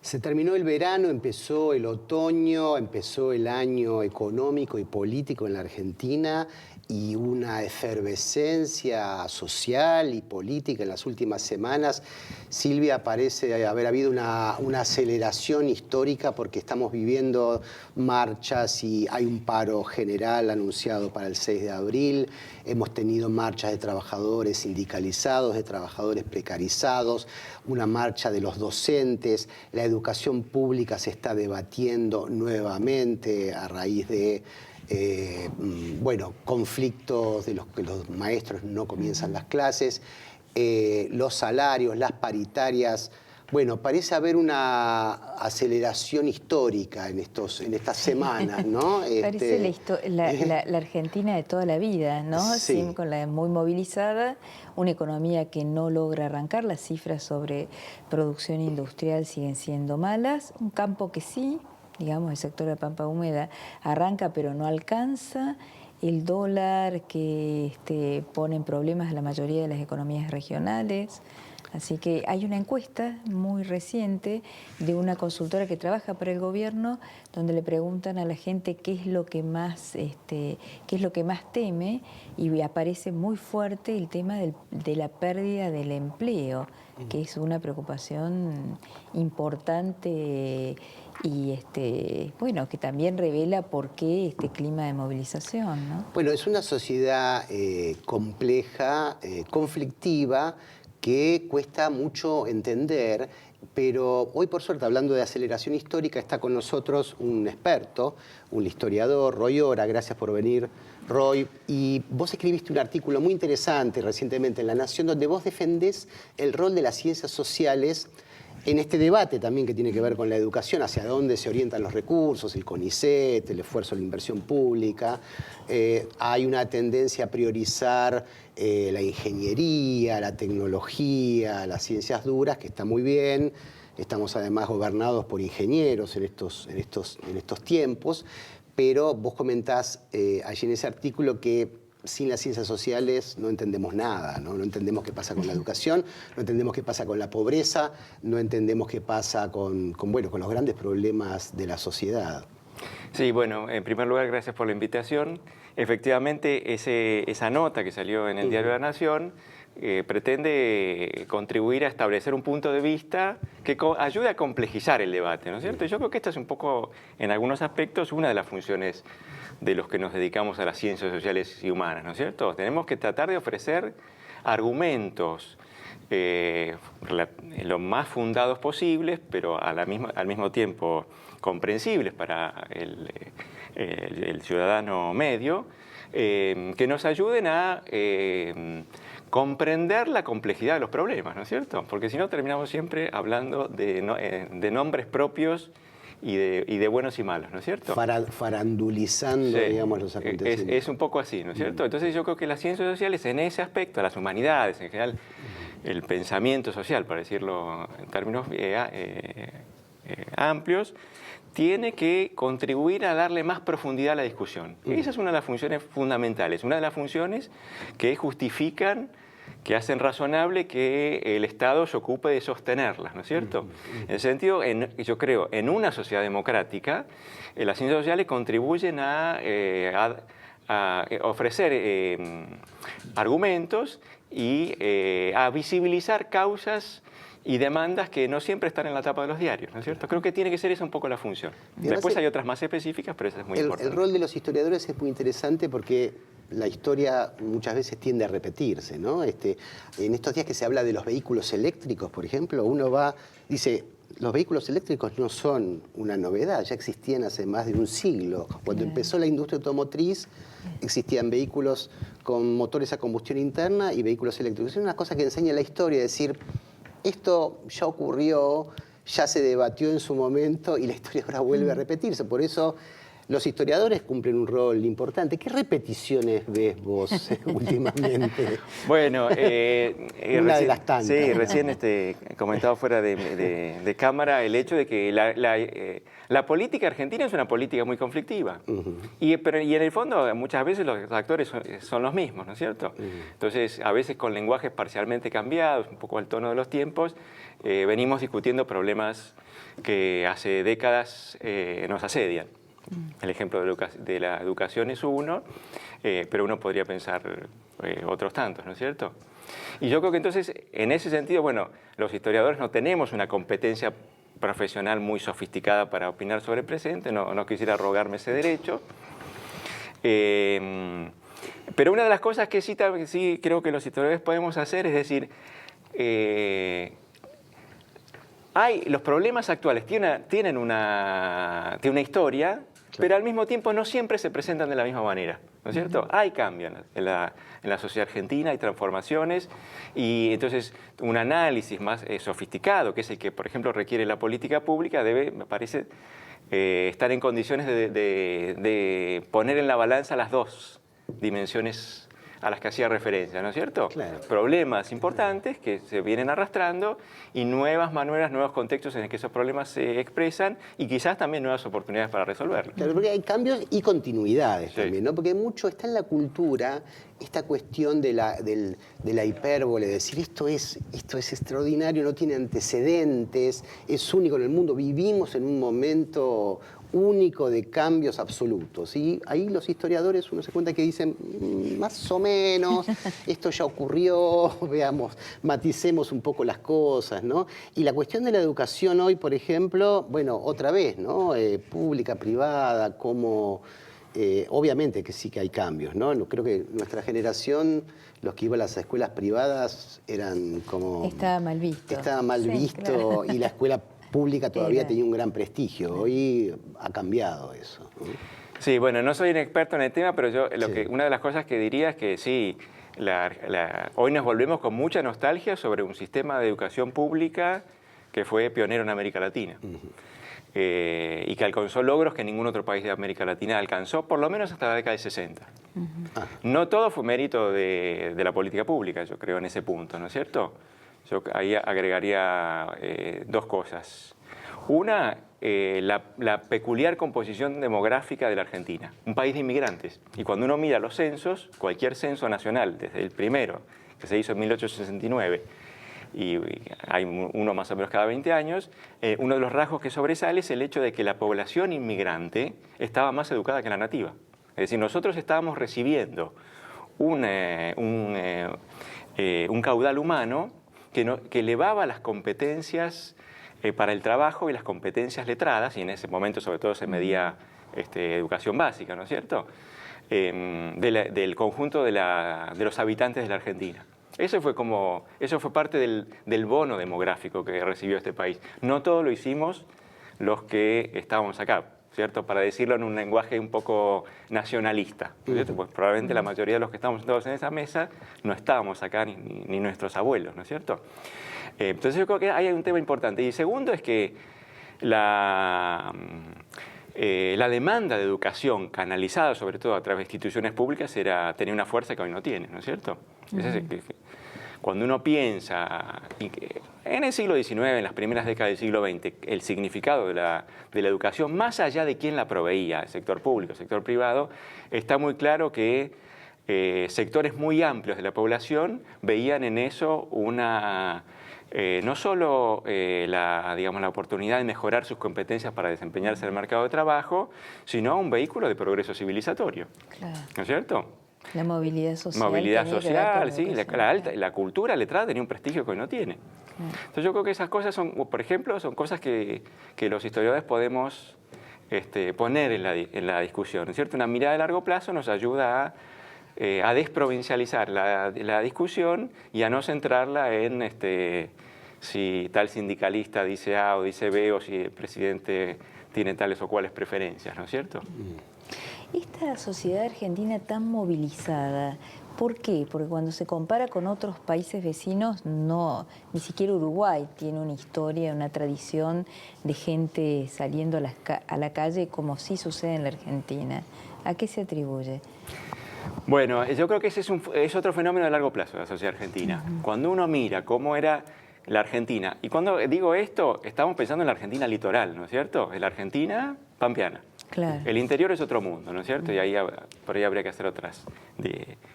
Se terminó el verano, empezó el otoño, empezó el año económico y político en la Argentina y una efervescencia social y política en las últimas semanas. Silvia, parece haber habido una aceleración histórica porque estamos viviendo marchas y hay un paro general anunciado para el 6 de abril. Hemos tenido marchas de trabajadores sindicalizados, de trabajadores precarizados, una marcha de los docentes. La educación pública se está debatiendo nuevamente a raíz de conflictos de los que los maestros no comienzan las clases, los salarios, las paritarias. Bueno, parece haber una aceleración histórica en estas semanas, ¿no? Parece la Argentina de toda la vida, ¿no? Sí. Muy movilizada, una economía que no logra arrancar, las cifras sobre producción industrial siguen siendo malas, un campo que sí, digamos, el sector de la pampa húmeda arranca pero no alcanza, el dólar que pone en problemas a la mayoría de las economías regionales. Así que hay una encuesta muy reciente de una consultora que trabaja para el gobierno, donde le preguntan a la gente qué es lo que más teme, y aparece muy fuerte el tema de la pérdida del empleo, que es una preocupación importante y que también revela por qué este clima de movilización, ¿no? Bueno, es una sociedad compleja, conflictiva, que cuesta mucho entender, pero hoy, por suerte, hablando de aceleración histórica, está con nosotros un experto, un historiador, Roy Ora. Gracias por venir, Roy. Y vos escribiste un artículo muy interesante recientemente en La Nación, donde vos defendés el rol de las ciencias sociales en este debate también que tiene que ver con la educación, hacia dónde se orientan los recursos, el CONICET, el esfuerzo de la inversión pública. Hay una tendencia a priorizar la ingeniería, la tecnología, las ciencias duras, que está muy bien. Estamos además gobernados por ingenieros en estos tiempos, pero vos comentás allí en ese artículo que sin las ciencias sociales no entendemos nada, ¿no? No entendemos qué pasa con la educación, no entendemos qué pasa con la pobreza, no entendemos qué pasa con los grandes problemas de la sociedad. Sí, bueno, en primer lugar, gracias por la invitación. Efectivamente, esa nota que salió en el diario La Nación pretende contribuir a establecer un punto de vista que ayude a complejizar el debate, ¿no es cierto? Yo creo que esta es un poco, en algunos aspectos, una de las funciones de los que nos dedicamos a las ciencias sociales y humanas, ¿no es cierto? Tenemos que tratar de ofrecer argumentos lo más fundados posibles, pero al mismo tiempo comprensibles para el ciudadano medio, que nos ayuden a comprender la complejidad de los problemas, ¿no es cierto? Porque si no terminamos siempre hablando de nombres propios y de buenos y malos, ¿no es cierto? Farandulizando, sí, digamos, los acontecimientos. Es un poco así, ¿no es cierto? Entonces yo creo que las ciencias sociales en ese aspecto, las humanidades en general, el pensamiento social, para decirlo en términos amplios, tiene que contribuir a darle más profundidad a la discusión. Esa es una de las funciones fundamentales, una de las funciones que justifican, que hacen razonable que el Estado se ocupe de sostenerlas, ¿no es cierto? En el sentido, yo creo, en una sociedad democrática, las ciencias sociales contribuyen a ofrecer argumentos y a visibilizar causas y demandas que no siempre están en la tapa de los diarios, ¿no es cierto? Creo que tiene que ser esa un poco la función. Después hay otras más específicas, pero esa es muy importante. El rol de los historiadores es muy interesante porque la historia muchas veces tiende a repetirse, ¿no? En estos días que se habla de los vehículos eléctricos, por ejemplo, uno dice, los vehículos eléctricos no son una novedad, ya existían hace más de un siglo. Cuando empezó la industria automotriz, existían vehículos con motores a combustión interna y vehículos eléctricos. Es una cosa que enseña la historia, es decir, esto ya ocurrió, ya se debatió en su momento y la historia ahora vuelve a repetirse. Por eso los historiadores cumplen un rol importante. ¿Qué repeticiones ves vos últimamente? Bueno, Una recién, de las tantas. Sí, recién comentado fuera de cámara el hecho de que la política argentina es una política muy conflictiva. Y en el fondo muchas veces los actores son los mismos, ¿no es cierto? Entonces, a veces con lenguajes parcialmente cambiados, un poco al tono de los tiempos, venimos discutiendo problemas que hace décadas nos asedian. El ejemplo de la educación es uno, pero uno podría pensar otros tantos, ¿no es cierto? Y yo creo que entonces, en ese sentido, bueno, los historiadores no tenemos una competencia profesional muy sofisticada para opinar sobre el presente, no quisiera arrogarme ese derecho. Pero una de las cosas que sí creo que los historiadores podemos hacer es decir, los problemas actuales tienen una historia, pero al mismo tiempo no siempre se presentan de la misma manera, ¿no es cierto? Hay cambios en la sociedad argentina, hay transformaciones, y entonces un análisis más sofisticado, que es el que, por ejemplo, requiere la política pública, debe, me parece, estar en condiciones de poner en la balanza las dos dimensiones a las que hacía referencia, ¿no es cierto? Claro. Problemas importantes que se vienen arrastrando y nuevas maneras, nuevos contextos en los que esos problemas se expresan y quizás también nuevas oportunidades para resolverlos. Claro, porque hay cambios y continuidades también, ¿no? Porque mucho está en la cultura esta cuestión de la hipérbole, de decir esto es extraordinario, no tiene antecedentes, es único en el mundo, vivimos en un momento único de cambios absolutos. Y ahí los historiadores, uno se cuenta que dicen, más o menos, esto ya ocurrió, veamos, maticemos un poco las cosas, ¿no? Y la cuestión de la educación hoy, por ejemplo, bueno, otra vez, ¿no? Pública, privada, como... obviamente que sí que hay cambios, ¿no? Creo que nuestra generación, los que iban a las escuelas privadas eran como... Estaba mal visto. Estaba mal Sí, visto, claro. y la escuela pública todavía Era. tenía un gran prestigio. Hoy ha cambiado eso, ¿no? Sí, bueno, no soy un experto en el tema, pero yo Sí. una de las cosas que diría es que sí, hoy nos volvemos con mucha nostalgia sobre un sistema de educación pública que fue pionero en América Latina. Y que alcanzó logros que ningún otro país de América Latina alcanzó, por lo menos hasta la década de 60. No todo fue mérito de la política pública, yo creo, en ese punto, ¿no es cierto? Yo ahí agregaría dos cosas. Una, la peculiar composición demográfica de la Argentina, un país de inmigrantes. Y cuando uno mira los censos, cualquier censo nacional, desde el primero, que se hizo en 1869, y hay uno más o menos cada 20 años, uno de los rasgos que sobresale es el hecho de que la población inmigrante estaba más educada que la nativa. Es decir, nosotros estábamos recibiendo un caudal humano que elevaba las competencias para el trabajo y las competencias letradas, y en ese momento sobre todo se medía educación básica, ¿no es cierto?, del conjunto de los habitantes de la Argentina. Eso fue parte del bono demográfico que recibió este país. No todo lo hicimos los que estábamos acá, ¿cierto? Para decirlo en un lenguaje un poco nacionalista, ¿cierto? Pues probablemente la mayoría de los que estamos sentados en esa mesa no estábamos acá ni nuestros abuelos, ¿no es cierto? Entonces yo creo que hay un tema importante. Y segundo es que la demanda de educación canalizada sobre todo a través de instituciones públicas tenía una fuerza que hoy no tiene, ¿no es cierto? Cuando uno piensa en el siglo XIX, en las primeras décadas del siglo XX, el significado de la educación, más allá de quién la proveía, el sector público, el sector privado, está muy claro que sectores muy amplios de la población veían en eso no solo la oportunidad de mejorar sus competencias para desempeñarse en el mercado de trabajo, sino un vehículo de progreso civilizatorio. Claro. ¿No es cierto? La movilidad social. Movilidad social, sí. La cultura letrada tenía un prestigio que hoy no tiene. Entonces yo creo que esas cosas por ejemplo, son cosas que los historiadores podemos poner en la discusión, ¿no es cierto? Una mirada de largo plazo nos ayuda a desprovincializar la discusión y a no centrarla en si tal sindicalista dice A o dice B, o si el presidente tiene tales o cuales preferencias, ¿no es cierto? Esta sociedad argentina tan movilizada, ¿por qué? Porque cuando se compara con otros países vecinos, no, ni siquiera Uruguay tiene una historia, una tradición de gente saliendo a la calle como sí sucede en la Argentina. ¿A qué se atribuye? Bueno, yo creo que ese es otro fenómeno de largo plazo de la sociedad argentina. Cuando uno mira cómo era la Argentina, y cuando digo esto, estamos pensando en la Argentina litoral, ¿no es cierto? En la Argentina pampeana. Claro. El interior es otro mundo, ¿no es cierto? Y ahí, por ahí habría que hacer otras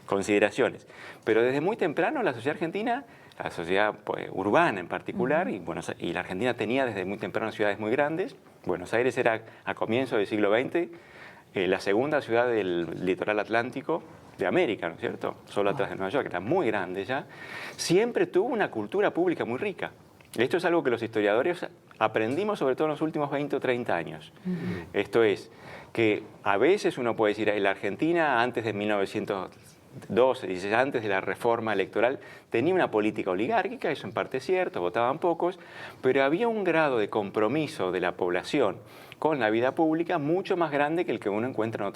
consideraciones. Pero desde muy temprano la sociedad argentina, la sociedad pues, urbana en particular, y la Argentina tenía desde muy temprano ciudades muy grandes. Buenos Aires era a comienzos del siglo XX la segunda ciudad del litoral atlántico de América, ¿no es cierto? Solo atrás de Nueva York, era muy grande ya. Siempre tuvo una cultura pública muy rica. Esto es algo que los historiadores aprendimos sobre todo en los últimos 20 o 30 años. Esto es, que a veces uno puede decir, la Argentina antes de 1912, dice, antes de la reforma electoral, tenía una política oligárquica, eso en parte es cierto, votaban pocos, pero había un grado de compromiso de la población con la vida pública mucho más grande que el que uno encuentra en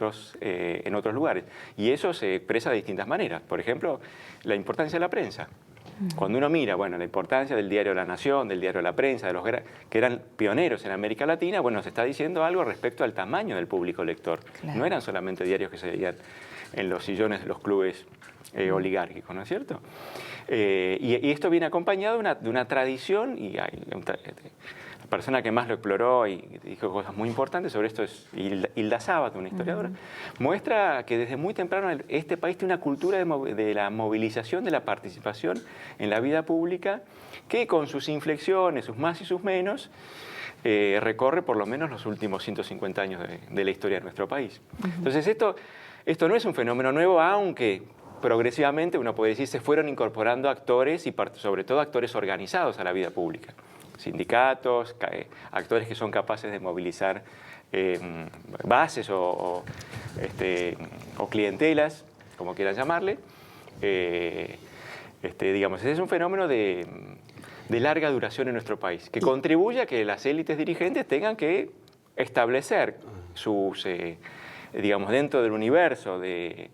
otros lugares. Y eso se expresa de distintas maneras. Por ejemplo, la importancia de la prensa. Cuando uno mira, bueno, la importancia del diario La Nación, del diario La Prensa, de los que eran pioneros en América Latina, bueno, se está diciendo algo respecto al tamaño del público lector. Claro. No eran solamente diarios que se veían en los sillones de los clubes oligárquicos, ¿no es cierto? Y esto viene acompañado de una tradición, y la persona que más lo exploró y dijo cosas muy importantes sobre esto es Hilda Sabat, una historiadora, muestra que desde muy temprano este país tiene una cultura de la movilización, de la participación en la vida pública, que con sus inflexiones, sus más y sus menos, recorre por lo menos los últimos 150 años de la historia de nuestro país. Entonces esto no es un fenómeno nuevo, aunque progresivamente, uno puede decir, se fueron incorporando actores y sobre todo actores organizados a la vida pública. Sindicatos, actores que son capaces de movilizar bases o clientelas, como quieran llamarle. Digamos, ese es un fenómeno de larga duración en nuestro país, que contribuye a que las élites dirigentes tengan que establecer sus, digamos, dentro del universo de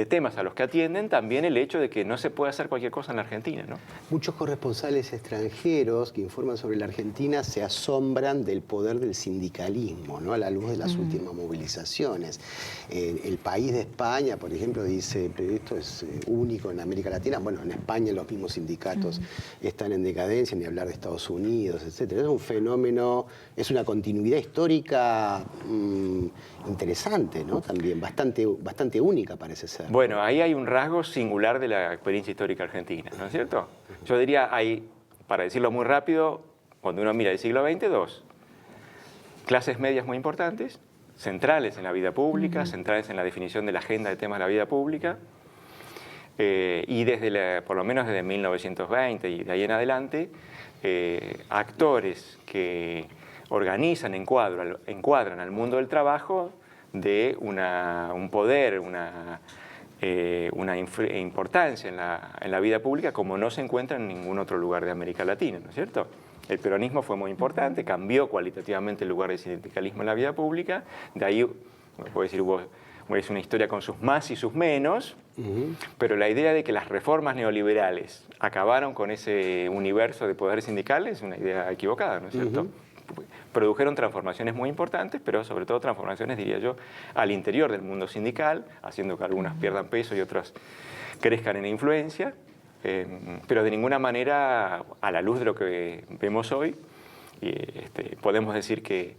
temas a los que atienden, también el hecho de que no se puede hacer cualquier cosa en la Argentina, ¿no? Muchos corresponsales extranjeros que informan sobre la Argentina se asombran del poder del sindicalismo, ¿no? A la luz de las últimas movilizaciones. El país de España, por ejemplo, dice, esto es único en América Latina. Bueno, en España los mismos sindicatos están en decadencia, ni hablar de Estados Unidos, etc. Es un fenómeno, es una continuidad histórica interesante, ¿no? También bastante única parece ser. Bueno, ahí hay un rasgo singular de la experiencia histórica argentina, ¿no es cierto? Yo diría, para decirlo muy rápido, cuando uno mira el siglo XX, dos. Clases medias muy importantes, centrales en la vida pública, centrales en la definición de la agenda de temas de la vida pública, y por lo menos desde 1920 y de ahí en adelante, actores que organizan, encuadran al mundo del trabajo de un poder, una importancia en la vida pública como no se encuentra en ningún otro lugar de América Latina, ¿no es cierto? El peronismo fue muy importante, cambió cualitativamente el lugar del sindicalismo en la vida pública, de ahí, puedo decir, es una historia con sus más y sus menos, pero la idea de que las reformas neoliberales acabaron con ese universo de poderes sindicales es una idea equivocada, ¿no es cierto? Produjeron transformaciones muy importantes, pero sobre todo transformaciones, diría yo, al interior del mundo sindical, haciendo que algunas pierdan peso y otras crezcan en influencia, pero de ninguna manera, a la luz de lo que vemos hoy, podemos decir que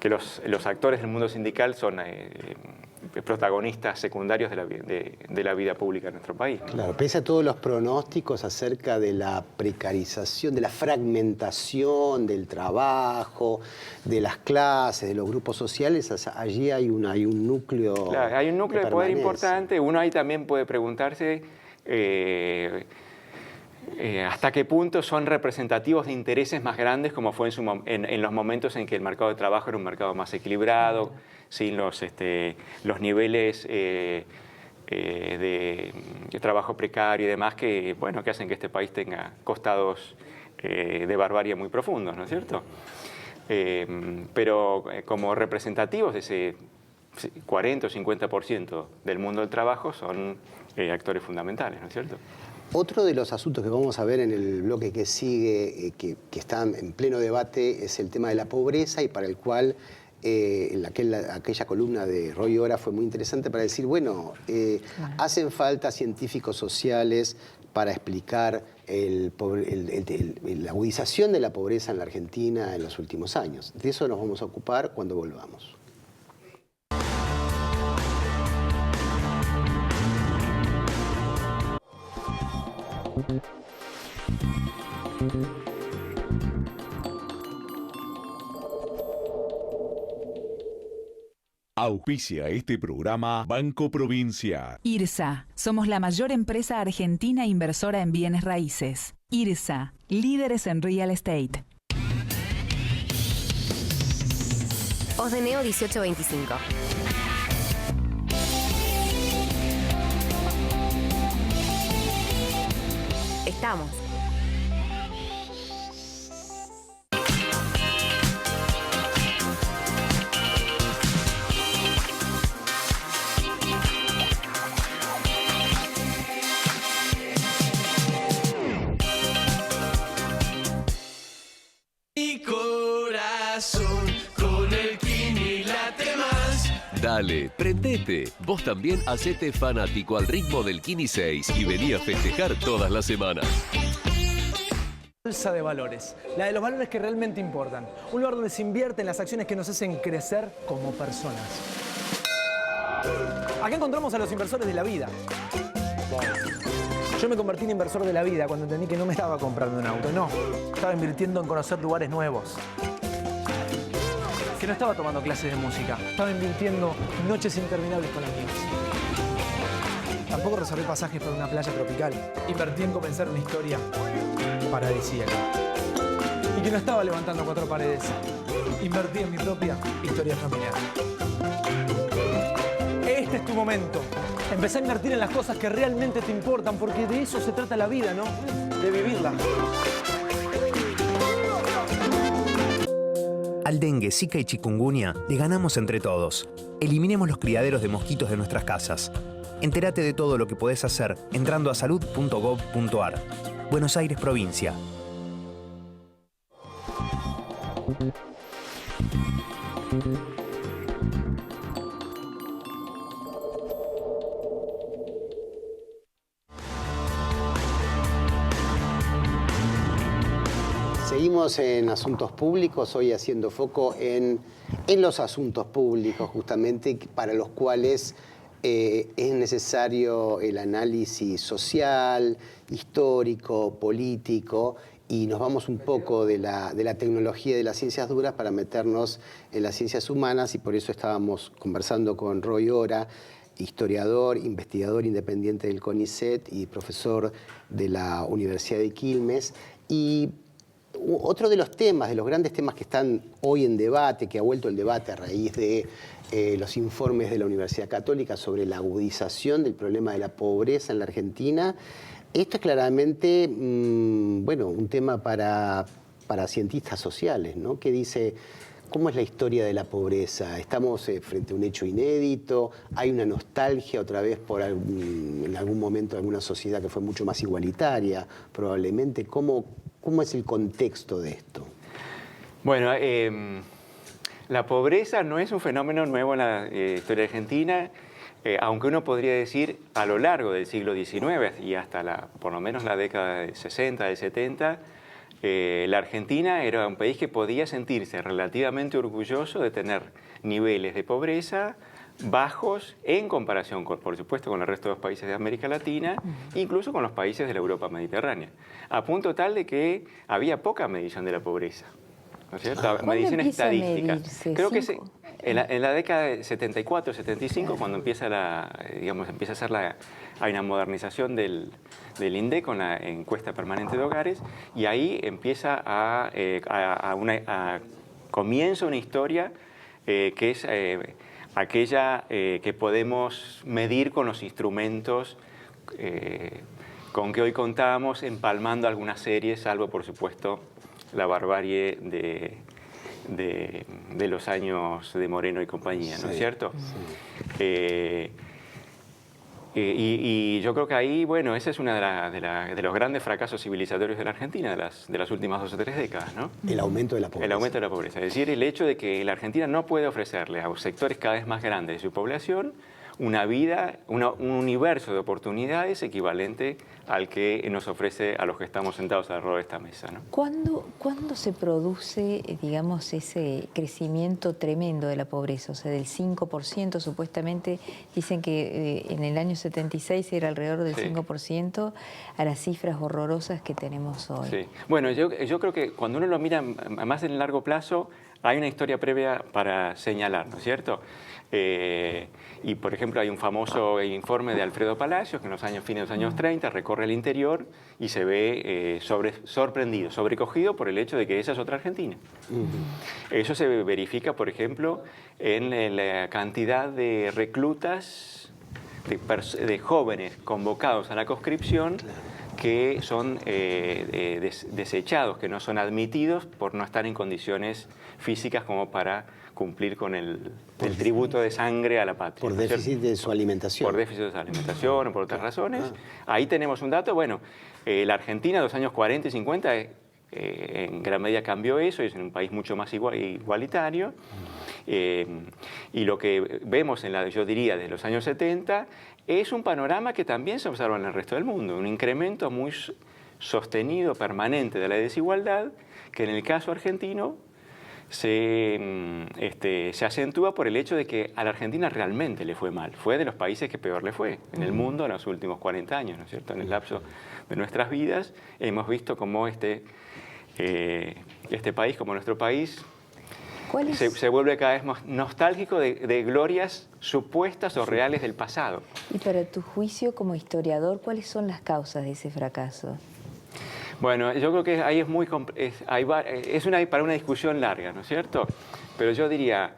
los actores del mundo sindical son protagonistas secundarios de la vida pública de nuestro país, ¿no? Claro, pese a todos los pronósticos acerca de la precarización, de la fragmentación del trabajo, de las clases, de los grupos sociales, allí hay un núcleo. Claro, hay un núcleo de poder importante. Uno ahí también puede preguntarse hasta qué punto son representativos de intereses más grandes, como fue en los momentos en que el mercado de trabajo era un mercado más equilibrado, sin los niveles de trabajo precario y demás que hacen que este país tenga costados de barbarie muy profundos, ¿no es cierto? pero como representativos de ese 40 o 50% del mundo del trabajo son actores fundamentales, ¿no es cierto? Otro de los asuntos que vamos a ver en el bloque que sigue, que está en pleno debate, es el tema de la pobreza, y para el cual aquella columna de Roy Ora fue muy interesante para decir, bueno, hacen falta científicos sociales para explicar la agudización de la pobreza en la Argentina en los últimos años. De eso nos vamos a ocupar cuando volvamos. Auspicia este programa Banco Provincia. IRSA. Somos la mayor empresa argentina inversora en bienes raíces. IRSA. Líderes en real estate. Osdeneo 1825. Estamos. Mi corazón con el Kini late más. Dale, prendete. Vos también hacete fanático al ritmo del Kini 6 y vení a festejar todas las semanas. Bolsa de valores, la de los valores que realmente importan. Un lugar donde se invierte en las acciones que nos hacen crecer como personas. Acá encontramos a los inversores de la vida. Yo me convertí en inversor de la vida cuando entendí que no me estaba comprando un auto, no. Estaba invirtiendo en conocer lugares nuevos. Que no estaba tomando clases de música. Estaba invirtiendo noches interminables con amigos. Tampoco reservé pasajes para una playa tropical. Invertí en comenzar una historia paradisíaca. Y que no estaba levantando 4 paredes. Invertí en mi propia historia familiar. Este es tu momento. Empecé a invertir en las cosas que realmente te importan, porque de eso se trata la vida, ¿no? De vivirla. Al dengue, zika y chikungunya le ganamos entre todos. Eliminemos los criaderos de mosquitos de nuestras casas. Entérate de todo lo que podés hacer entrando a salud.gov.ar. Buenos Aires, provincia. Seguimos en Asuntos Públicos, hoy haciendo foco en los asuntos públicos, justamente para los cuales es necesario el análisis social, histórico, político, y nos vamos un poco de la tecnología y de las ciencias duras para meternos en las ciencias humanas, y por eso estábamos conversando con Roy Ora, historiador, investigador independiente del CONICET y profesor de la Universidad de Quilmes. Y otro de los temas, de los grandes temas que están hoy en debate, que ha vuelto el debate a raíz de los informes de la Universidad Católica sobre la agudización del problema de la pobreza en la Argentina, esto es claramente un tema para cientistas sociales, ¿no? Que dice, ¿cómo es la historia de la pobreza? ¿Estamos frente a un hecho inédito? ¿Hay una nostalgia otra vez por en algún momento de alguna sociedad que fue mucho más igualitaria? Probablemente. ¿Cómo es el contexto de esto? Bueno, la pobreza no es un fenómeno nuevo en la historia argentina, aunque uno podría decir a lo largo del siglo XIX y hasta por lo menos la década de 60, de 70, la Argentina era un país que podía sentirse relativamente orgulloso de tener niveles de pobreza bajos en comparación, por supuesto, con el resto de los países de América Latina, incluso con los países de la Europa mediterránea, a punto tal de que había poca medición de la pobreza, ¿no es cierto? Medición estadística. Creo que en la década de 74, 75, cuando empieza empieza a hacer hay una modernización del INDEC con la encuesta permanente de hogares, y ahí empieza comienza una historia que es aquella que podemos medir con los instrumentos con que hoy contamos, empalmando algunas series, salvo por supuesto la barbarie de los años de Moreno y compañía, ¿no es cierto? Sí. Y yo creo que ahí, bueno, ese es uno de los grandes fracasos civilizatorios de la Argentina de las últimas 2 o 3 décadas, ¿no? El aumento de la pobreza. El aumento de la pobreza. Es decir, el hecho de que la Argentina no puede ofrecerle a sectores cada vez más grandes de su población una vida, un universo de oportunidades equivalente al que nos ofrece a los que estamos sentados alrededor de esta mesa, ¿no? ¿Cuándo se produce, digamos, ese crecimiento tremendo de la pobreza? O sea, del 5%, supuestamente dicen que en el año 76 era alrededor del 5%, a las cifras horrorosas que tenemos hoy. Sí. Bueno, yo creo que cuando uno lo mira más en el largo plazo, hay una historia previa para señalar, ¿no es cierto? Y, por ejemplo, hay un famoso informe de Alfredo Palacios que en los fines de los años 30 recorre el interior y se ve sorprendido, sobrecogido por el hecho de que esa es otra Argentina. Eso se verifica, por ejemplo, en la cantidad de reclutas, de jóvenes convocados a la conscripción, que son desechados, que no son admitidos por no estar en condiciones físicas como para cumplir con el tributo de sangre a la patria. Por déficit de su alimentación. Por déficit de su alimentación o por otras razones. Ahí tenemos un dato. Bueno, la Argentina de los años 40 y 50 en gran medida cambió eso, y es un país mucho más igualitario. Y lo que vemos yo diría, desde los años 70, es un panorama que también se observa en el resto del mundo. Un incremento muy sostenido, permanente de la desigualdad, que en el caso argentino se acentúa por el hecho de que a la Argentina realmente le fue mal. Fue de los países que peor le fue en el mundo en los últimos 40 años, ¿no es cierto? En el lapso de nuestras vidas hemos visto cómo este país, como nuestro país, se vuelve cada vez más nostálgico de glorias supuestas o reales del pasado. Y para tu juicio como historiador, ¿cuáles son las causas de ese fracaso? Bueno, yo creo que ahí es para una discusión larga, ¿no es cierto? Pero yo diría,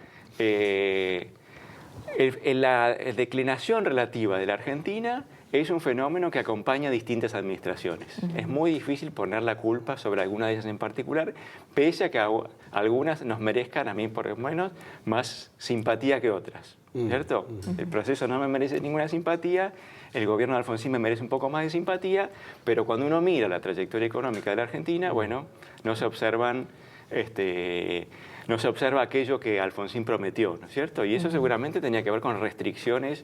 la declinación relativa de la Argentina es un fenómeno que acompaña a distintas administraciones. Es muy difícil poner la culpa sobre alguna de ellas en particular, pese a que algunas nos merezcan, a mí por lo menos, más simpatía que otras, ¿cierto? El proceso no me merece ninguna simpatía, el gobierno de Alfonsín me merece un poco más de simpatía, pero cuando uno mira la trayectoria económica de la Argentina, bueno, no se observa aquello que Alfonsín prometió, ¿no es cierto? Y eso seguramente tenía que ver con restricciones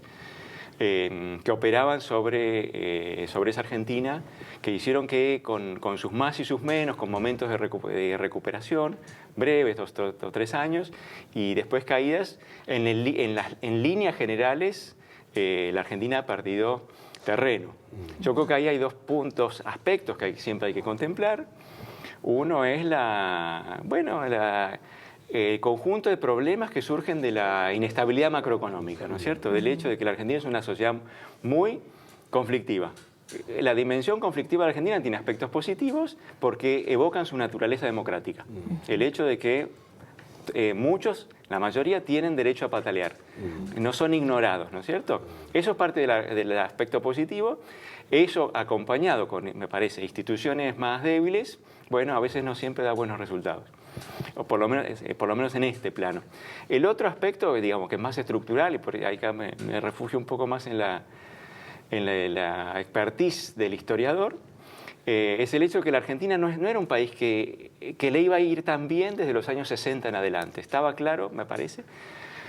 que operaban sobre esa Argentina, que hicieron que con sus más y sus menos, con momentos de recuperación breves, 2 o 3 años, y después caídas, en líneas generales, la Argentina ha perdido terreno. Yo creo que ahí hay 2 aspectos que siempre hay que contemplar. Uno es el conjunto de problemas que surgen de la inestabilidad macroeconómica, ¿no es cierto? Del hecho de que la Argentina es una sociedad muy conflictiva. La dimensión conflictiva de la Argentina tiene aspectos positivos porque evocan su naturaleza democrática. El hecho de que muchos, la mayoría, tienen derecho a patalear. No son ignorados, ¿no es cierto? Eso es parte del aspecto positivo. Eso acompañado con, me parece, instituciones más débiles, bueno, a veces no siempre da buenos resultados. O por lo menos en este plano. El otro aspecto, digamos, que es más estructural, y por ahí me refugio un poco más en la expertise del historiador, es el hecho de que la Argentina no era un país que le iba a ir tan bien desde los años 60 en adelante. Estaba claro, me parece,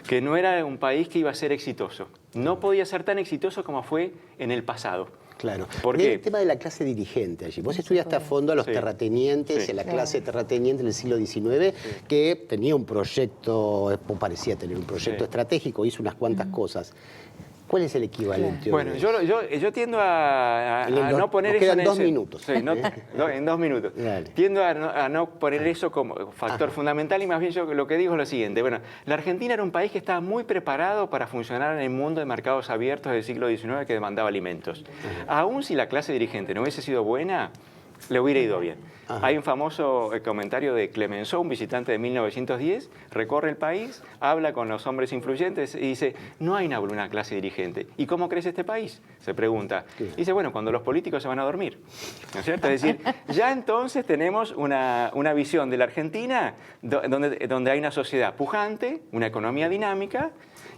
que no era un país que iba a ser exitoso. No podía ser tan exitoso como fue en el pasado. Claro. ¿Por qué? El tema de la clase dirigente allí. Vos estudiaste a fondo a los terratenientes, la clase terrateniente del siglo XIX, que tenía un proyecto, parecía tener un proyecto estratégico, hizo unas cuantas cosas. ¿Cuál es el equivalente? Bueno, yo tiendo a no poner eso en 2 minutos. Sí, en 2 minutos. Dale. Tiendo a no poner eso como factor fundamental, y más bien yo lo que digo es lo siguiente. Bueno, la Argentina era un país que estaba muy preparado para funcionar en el mundo de mercados abiertos del siglo XIX que demandaba alimentos. Aún si la clase dirigente no hubiese sido buena, le hubiera ido bien. Ajá. Hay un famoso comentario de Clemenceau, un visitante de 1910, recorre el país, habla con los hombres influyentes y dice, no hay una clase dirigente. ¿Y cómo crece este país? Se pregunta. Dice, bueno, cuando los políticos se van a dormir, ¿no es cierto? Es decir, ya entonces tenemos una visión de la Argentina donde hay una sociedad pujante, una economía dinámica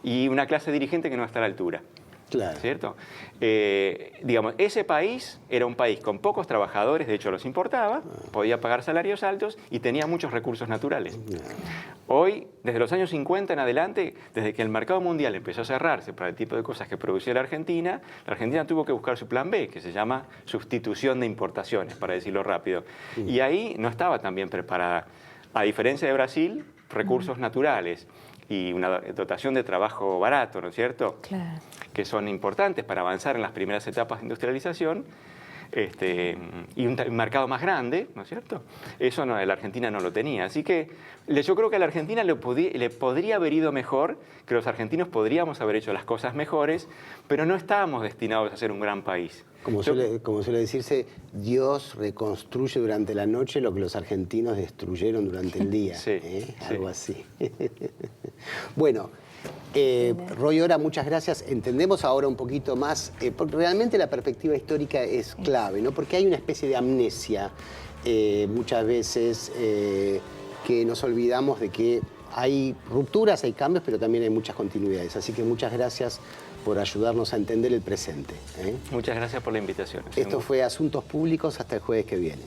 y una clase dirigente que no está a la altura. Claro. ¿Cierto? Digamos, ese país era un país con pocos trabajadores, de hecho los importaba, podía pagar salarios altos y tenía muchos recursos naturales. Hoy, desde los años 50 en adelante, desde que el mercado mundial empezó a cerrarse para el tipo de cosas que producía la Argentina tuvo que buscar su plan B, que se llama sustitución de importaciones, para decirlo rápido. Y ahí no estaba tan bien preparada. A diferencia de Brasil, recursos naturales y una dotación de trabajo barato, ¿no es cierto? Claro. Que son importantes para avanzar en las primeras etapas de industrialización, y un mercado más grande, ¿no es cierto? Eso no, la Argentina no lo tenía. Así que yo creo que a la Argentina le podría haber ido mejor, que los argentinos podríamos haber hecho las cosas mejores, pero no estábamos destinados a ser un gran país. Como suele decirse, Dios reconstruye durante la noche lo que los argentinos destruyeron durante el día. Sí, Algo así. Bueno, Roy Ora, muchas gracias. Entendemos ahora un poquito más, porque realmente la perspectiva histórica es clave, ¿no? Porque hay una especie de amnesia muchas veces que nos olvidamos de que hay rupturas, hay cambios, pero también hay muchas continuidades. Así que muchas gracias por ayudarnos a entender el presente. Muchas gracias por la invitación. Esto fue Asuntos Públicos, hasta el jueves que viene.